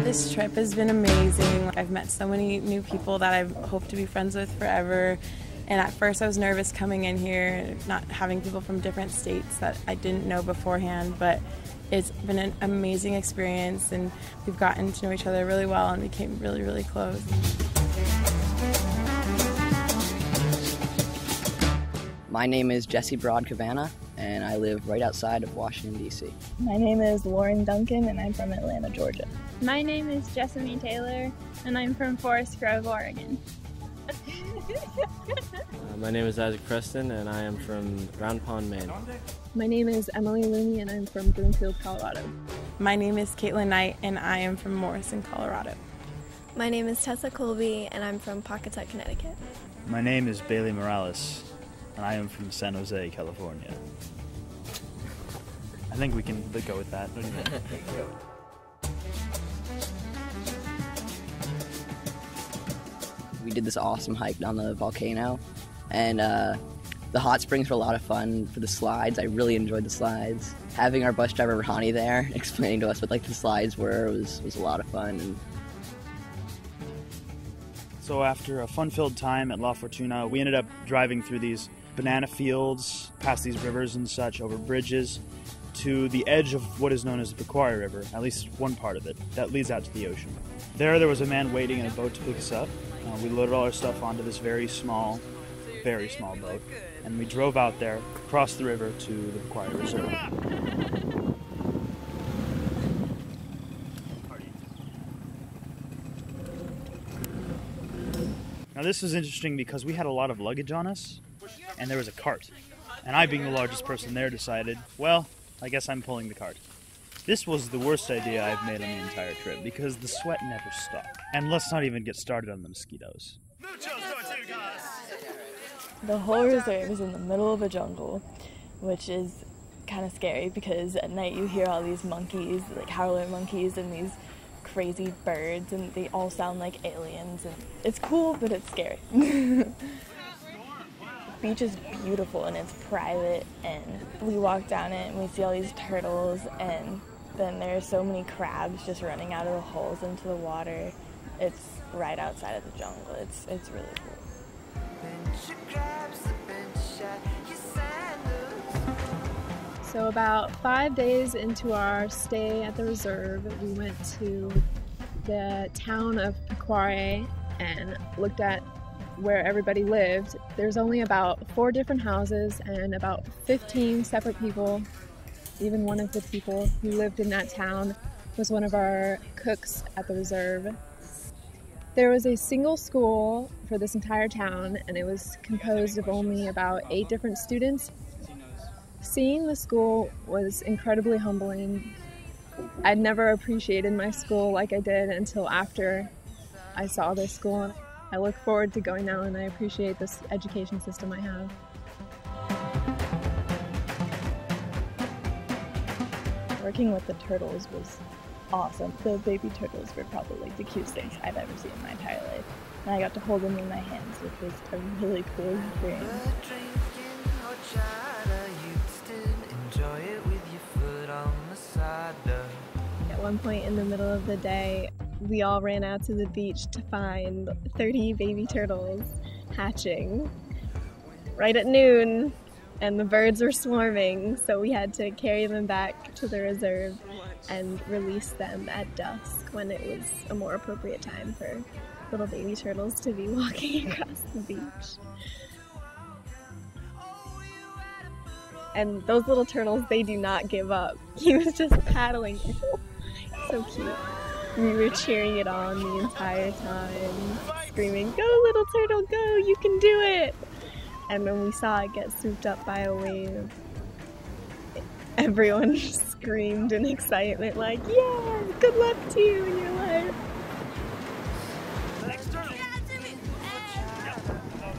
This trip has been amazing. I've met so many new people that I hope to be friends with forever. And at first I was nervous coming in here, not having people from different states that I didn't know beforehand, but it's been an amazing experience and we've gotten to know each other really well and became really, really close. My name is Jesse Broad-Cavana, and I live right outside of Washington, D.C. My name is Lauren Duncan, and I'm from Atlanta, Georgia. My name is Jessamine Taylor, and I'm from Forest Grove, Oregon. My name is Isaac Preston, and I am from Round Pond, Maine. My name is Emily Looney, and I'm from Broomfield, Colorado. My name is Caitlin Knight, and I am from Morrison, Colorado. My name is Tessa Colby, and I'm from Pawcatuck, Connecticut. My name is Bailey Morales, and I am from San Jose, California. I think we can go with that. We did this awesome hike down the volcano, and the hot springs were a lot of fun. For the slides, I really enjoyed the slides. Having our bus driver Ronnie there explaining to us what the slides were was a lot of fun. And so after a fun-filled time at La Fortuna, we ended up driving through these banana fields, past these rivers and such, over bridges, to the edge of what is known as the Pequari River, at least one part of it, that leads out to the ocean. There was a man waiting in a boat to pick us up. We loaded all our stuff onto this very small boat, and we drove out there, across the river to the Pequari Reserve. Now this was interesting because we had a lot of luggage on us, and there was a cart. And I, being the largest person there, decided, well, I guess I'm pulling the cart. This was the worst idea I've made on the entire trip because the sweat never stopped. And let's not even get started on the mosquitoes. The whole reserve is in the middle of a jungle, which is kind of scary because at night you hear all these monkeys, like howler monkeys, and these crazy birds, and they all sound like aliens, and it's cool, but it's scary. The beach is beautiful and it's private, and we walk down it and we see all these turtles, and then there are so many crabs just running out of the holes into the water. It's right outside of the jungle. It's really cool. So about 5 days into our stay at the reserve, we went to the town of Pequari and looked at where everybody lived. There's only about 4 different houses and about 15 separate people. Even one of the people who lived in that town was one of our cooks at the reserve. There was a single school for this entire town, and it was composed of only about 8 different students. Seeing the school was incredibly humbling. I'd never appreciated my school like I did until after I saw this school. I look forward to going now, and I appreciate this education system I have. Working with the turtles was awesome. The baby turtles were probably like the cutest things I've ever seen in my entire life. And I got to hold them in my hands, which was a really cool experience. At one point in the middle of the day, we all ran out to the beach to find 30 baby turtles hatching right at noon, and the birds were swarming, so we had to carry them back to the reserve and release them at dusk when it was a more appropriate time for little baby turtles to be walking across the beach. And those little turtles, they do not give up. He was just paddling. So cute. We were cheering it on the entire time, screaming, "Go little turtle, go, you can do it!" And when we saw it get swooped up by a wave, everyone screamed in excitement like, "Yeah, good luck to you in your life."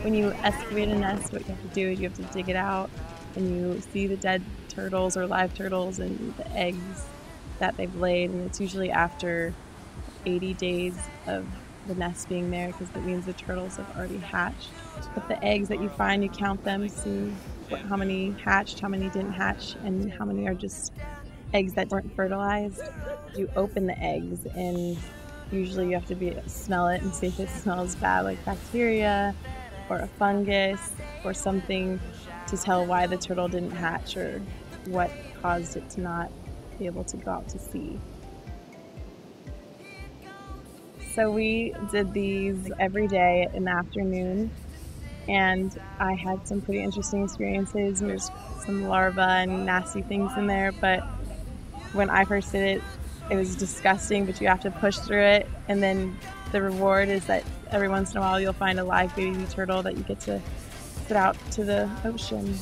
When you excavate a nest, what you have to do is you have to dig it out, and you see the dead turtles or live turtles and the eggs that they've laid, and it's usually after 80 days of the nest being there, because that means the turtles have already hatched. But the eggs that you find, you count them, see how many hatched, how many didn't hatch, and how many are just eggs that weren't fertilized. You open the eggs, and usually you have to smell it and see if it smells bad, like bacteria or a fungus or something, to tell why the turtle didn't hatch or what caused it to not be able to go out to sea. So we did these every day in the afternoon, and I had some pretty interesting experiences. There's some larvae and nasty things in there, but when I first did it, it was disgusting, but you have to push through it. And then the reward is that every once in a while you'll find a live baby turtle that you get to put out to the ocean.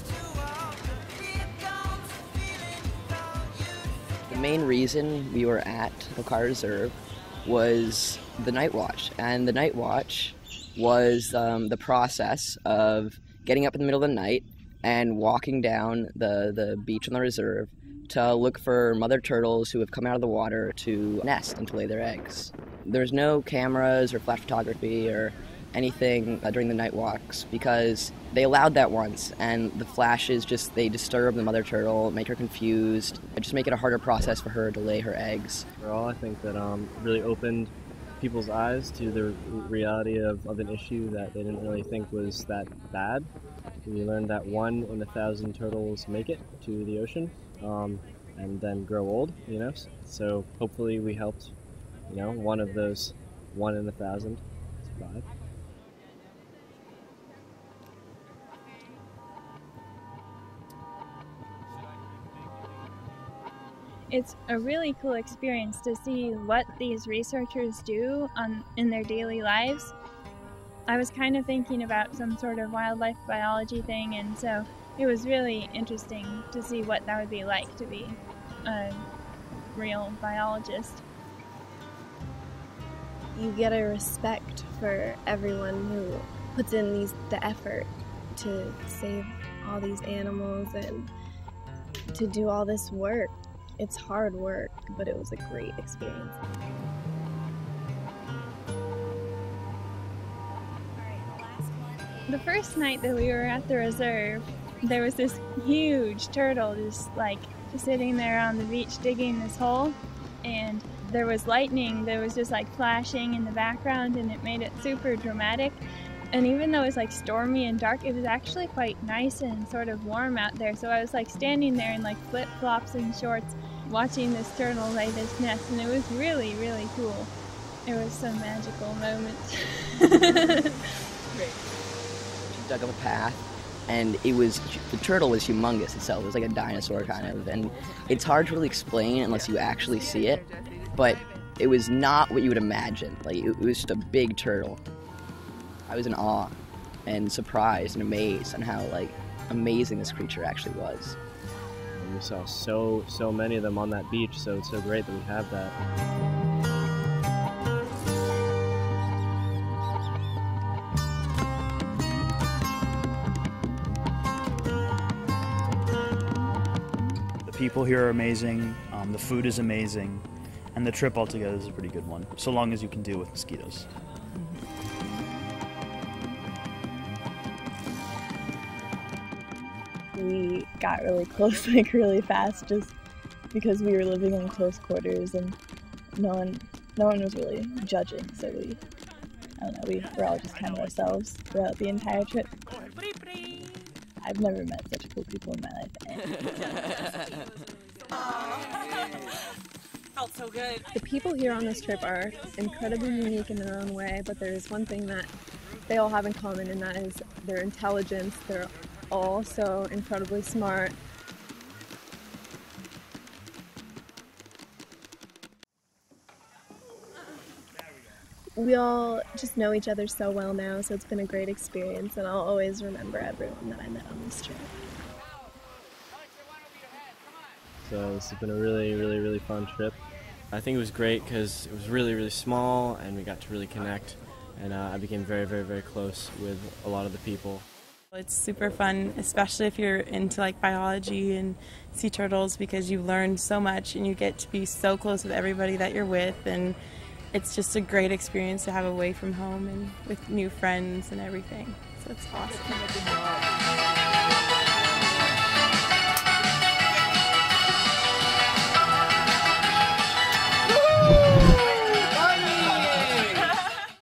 The main reason we were at Pacifism Reserve was the night watch. And the night watch was the process of getting up in the middle of the night and walking down the beach on the reserve to look for mother turtles who have come out of the water to nest and to lay their eggs. There's no cameras or flash photography or anything during the night walks, because they allowed that once, and the flashes they disturb the mother turtle, make her confused, and just make it a harder process for her to lay her eggs. Overall, I think that really opened people's eyes to the reality of an issue that they didn't really think was that bad. We learned that 1 in 1,000 turtles make it to the ocean and then grow old, so hopefully we helped, one of those 1 in 1,000 survive. It's a really cool experience to see what these researchers do in their daily lives. I was kind of thinking about some sort of wildlife biology thing, and so it was really interesting to see what that would be like to be a real biologist. You get a respect for everyone who puts in the effort to save all these animals and to do all this work. It's hard work, but it was a great experience. The first night that we were at the reserve, there was this huge turtle just sitting there on the beach digging this hole, and there was lightning that was just flashing in the background, and it made it super dramatic. And even though it was stormy and dark, it was actually quite nice and sort of warm out there. So I was standing there in flip-flops and shorts watching this turtle lay this nest, and it was really, really cool. It was some magical moments. She dug up a path, and the turtle was humongous itself. It was like a dinosaur kind of, and it's hard to really explain unless you actually see it, but it was not what you would imagine. It was just a big turtle. I was in awe and surprised and amazed on how amazing this creature actually was. And we saw so many of them on that beach, so it's so great that we have that. The people here are amazing, the food is amazing, and the trip altogether is a pretty good one, so long as you can deal with mosquitoes. We got really close, really fast, just because we were living in close quarters, and no one was really judging. So we were all just kind of ourselves throughout the entire trip. I've never met such cool people in my life. Felt so good. The people here on this trip are incredibly unique in their own way, but there is one thing that they all have in common, and that is their intelligence. They're all so incredibly smart. We all just know each other so well now, so it's been a great experience, and I'll always remember everyone that I met on this trip. So this has been a really, really, really fun trip. I think it was great because it was really, really small, and we got to really connect, and I became very, very, very close with a lot of the people. It's super fun, especially if you're into like biology and sea turtles, because you learn so much and you get to be so close with everybody that you're with, and it's just a great experience to have away from home and with new friends and everything. So it's awesome.